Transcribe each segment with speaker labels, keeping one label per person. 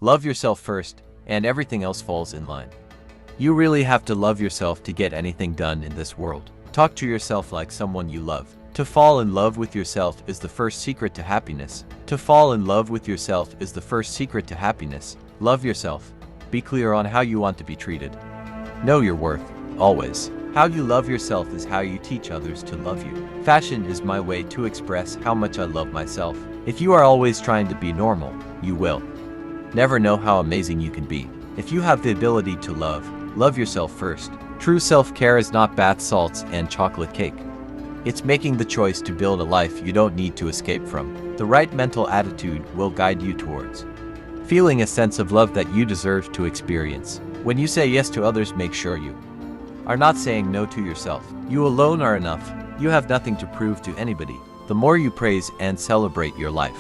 Speaker 1: Love yourself first, and everything else falls in line. You really have to love yourself to get anything done in this world. Talk to yourself like someone you love. To fall in love with yourself is the first secret to happiness. To fall in love with yourself is the first secret to happiness. Love yourself. Be clear on how you want to be treated. Know your worth, always. How you love yourself is how you teach others to love you. Fashion is my way to express how much I love myself. If you are always trying to be normal, you will never know how amazing you can be. If you have the ability to love yourself first. True self-care is not bath salts and chocolate cake. It's making the choice to build a life you don't need to escape from. The right mental attitude will guide you towards feeling a sense of love that you deserve to experience. When you say yes to others, make sure you are not saying no to yourself. You alone are enough. You have nothing to prove to anybody. The more you praise and celebrate your life,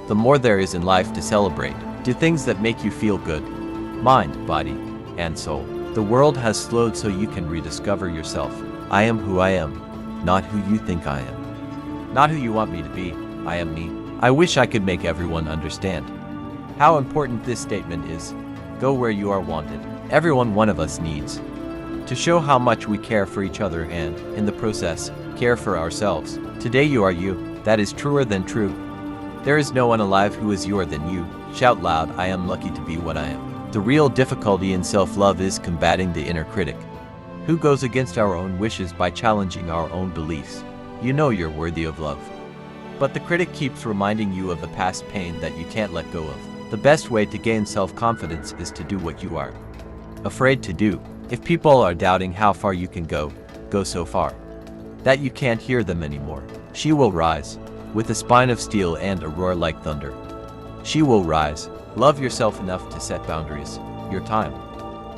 Speaker 1: the more there is in life to celebrate. Do things that make you feel good, mind, body, and soul. The world has slowed so you can rediscover yourself. I am who I am, not who you think I am. Not who you want me to be. I am me. I wish I could make everyone understand how important this statement is. Go where you are wanted. One of us needs to show how much we care for each other and, in the process, care for ourselves. Today you are you. That is truer than true. There is no one alive who is youer than you. Shout loud, I am lucky to be what I am. The real difficulty in self-love is combating the inner critic, who goes against our own wishes by challenging our own beliefs. You know you're worthy of love, but the critic keeps reminding you of the past pain that you can't let go of. The best way to gain self-confidence is to do what you are afraid to do. If people are doubting how far you can go so far that you can't hear them anymore. She will rise, with a spine of steel and a roar like thunder. She will rise. Love yourself enough to set boundaries. Your time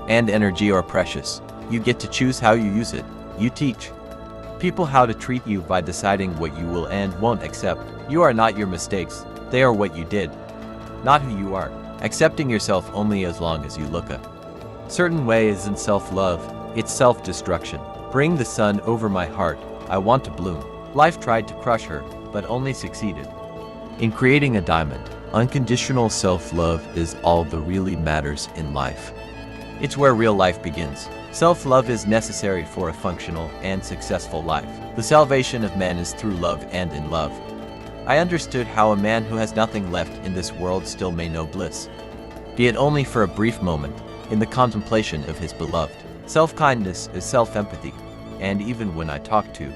Speaker 1: and energy are precious. You get to choose how you use it. You teach people how to treat you by deciding what you will and won't accept. You are not your mistakes. They are what you did, not who you are. Accepting yourself only as long as you look a certain way isn't self-love, it's self-destruction. Bring the sun over my heart. I want to bloom. Life tried to crush her, but only succeeded in creating a diamond. Unconditional self-love is all that really matters in life. It's where real life begins. Self-love is necessary for a functional and successful life. The salvation of man is through love and in love. I understood how a man who has nothing left in this world still may know bliss, be it only for a brief moment, in the contemplation of his beloved. Self-kindness is self-empathy, and even when I talk to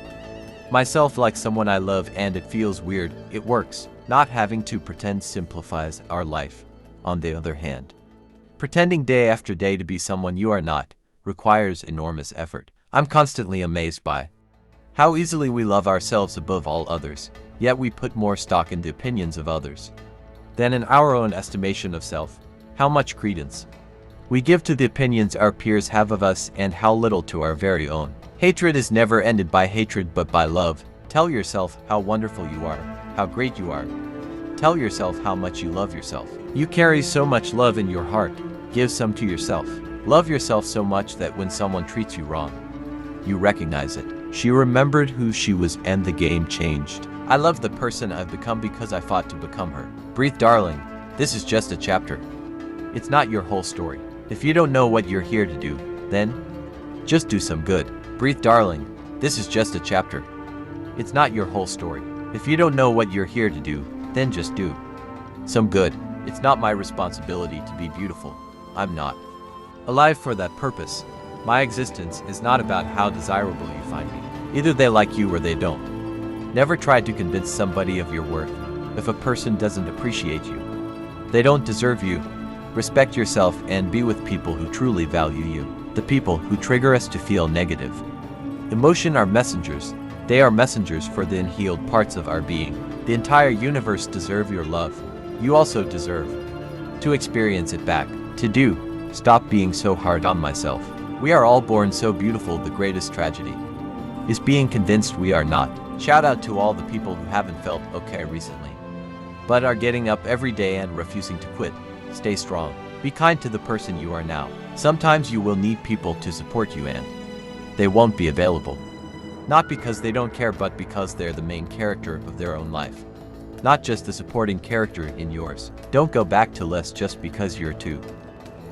Speaker 1: myself like someone I love and it feels weird, it works. Not having to pretend simplifies our life. On the other hand, pretending day after day to be someone you are not requires enormous effort. I'm constantly amazed by how easily we love ourselves above all others, yet we put more stock in the opinions of others than in our own estimation of self. How much credence we give to the opinions our peers have of us and how little to our very own. Hatred is never ended by hatred but by love. Tell yourself how wonderful you are, how great you are. Tell yourself how much you love yourself. You carry so much love in your heart. Give some to yourself. Love yourself so much that when someone treats you wrong, you recognize it. She remembered who she was and the game changed. I love the person I've become because I fought to become her. Breathe, darling. This is just a chapter. It's not your whole story. If you don't know what you're here to do, then just do some good. Breathe, darling. This is just a chapter. It's not your whole story. If you don't know what you're here to do, then just do some good. It's not my responsibility to be beautiful. I'm not alive for that purpose. My existence is not about how desirable you find me. Either they like you or they don't. Never try to convince somebody of your worth. If a person doesn't appreciate you, they don't deserve you. Respect yourself and be with people who truly value you. The people who trigger us to feel negative emotion are messengers. They are messengers for the unhealed parts of our being. The entire universe deserves your love. You also deserve to experience it back. To do, stop being so hard on myself. We are all born so beautiful. The greatest tragedy is being convinced we are not. Shout out to all the people who haven't felt okay recently, but are getting up every day and refusing to quit. Stay strong. Be kind to the person you are now. Sometimes you will need people to support you and they won't be available. Not because they don't care, but because they're the main character of their own life. not just the supporting character in yours. Don't go back to less just because you're too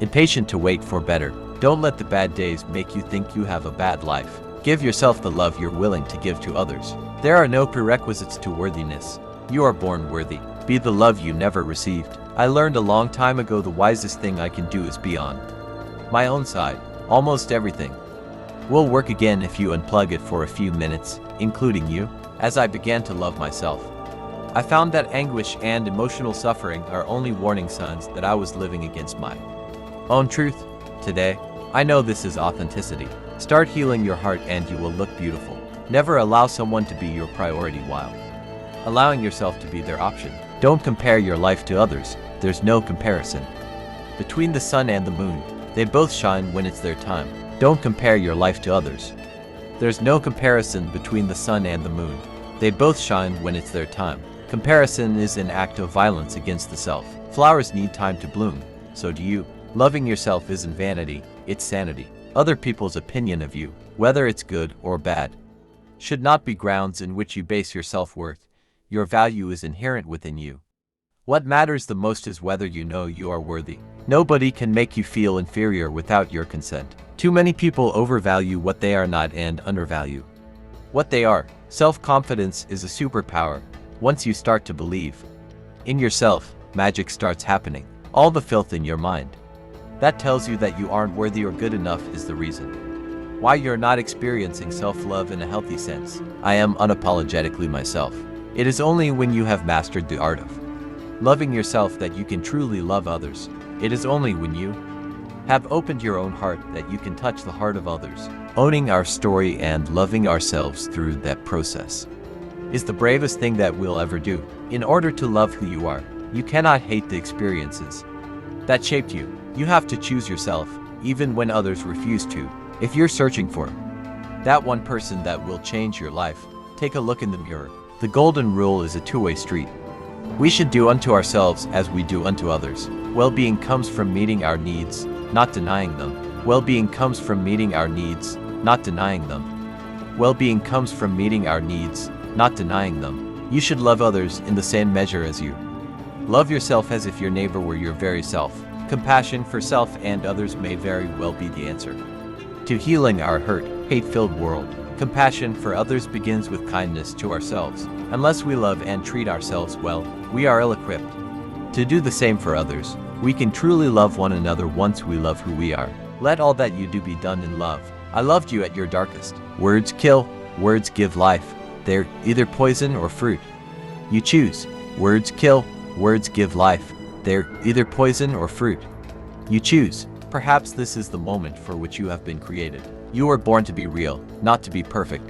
Speaker 1: impatient to wait for better. Don't let the bad days make you think you have a bad life. Give yourself the love you're willing to give to others. There are no prerequisites to worthiness. You are born worthy. Be the love you never received. I learned a long time ago the wisest thing I can do is be on my own side. Almost everything will work again if you unplug it for a few minutes, including you. As I began to love myself, I found that anguish and emotional suffering are only warning signs that I was living against my own truth. Today, I know this is authenticity. Start healing your heart and you will look beautiful. Never allow someone to be your priority while allowing yourself to be their option. Don't compare your life to others. There's no comparison between the sun and the moon. They both shine when it's their time. Don't compare your life to others. There's no comparison between the sun and the moon. They both shine when it's their time. Comparison is an act of violence against the self. Flowers need time to bloom. So do you. Loving yourself isn't vanity, it's sanity. Other people's opinion of you, whether it's good or bad, should not be grounds in which you base your self-worth. Your value is inherent within you. What matters the most is whether you know you are worthy. Nobody can make you feel inferior without your consent. Too many people overvalue what they are not and undervalue what they are. Self-confidence is a superpower. Once you start to believe in yourself, magic starts happening. All the filth in your mind that tells you that you aren't worthy or good enough is the reason why you're not experiencing self-love in a healthy sense. I am unapologetically myself. It is only when you have mastered the art of loving yourself that you can truly love others. It is only when you have opened your own heart that you can touch the heart of others. Owning our story and loving ourselves through that process is the bravest thing that we'll ever do. In order to love who you are, you cannot hate the experiences that shaped you. You have to choose yourself, even when others refuse to. If you're searching for that one person that will change your life, take a look in the mirror. The golden rule is a two-way street. We should do unto ourselves as we do unto others. Well-being comes from meeting our needs, not denying them. Well-being comes from meeting our needs, not denying them. Well-being comes from meeting our needs, not denying them. You should love others in the same measure as you love yourself, as if your neighbor were your very self. Compassion for self and others may very well be the answer to healing our hurt, hate-filled world. Compassion for others begins with kindness to ourselves. Unless we love and treat ourselves well, we are ill-equipped to do the same for others. We can truly love one another once we love who we are. Let all that you do be done in love. I loved you at your darkest. Words kill, words give life. They're either poison or fruit. You choose. Words kill, words give life. They're either poison or fruit. You choose. Perhaps this is the moment for which you have been created. You were born to be real, not to be perfect.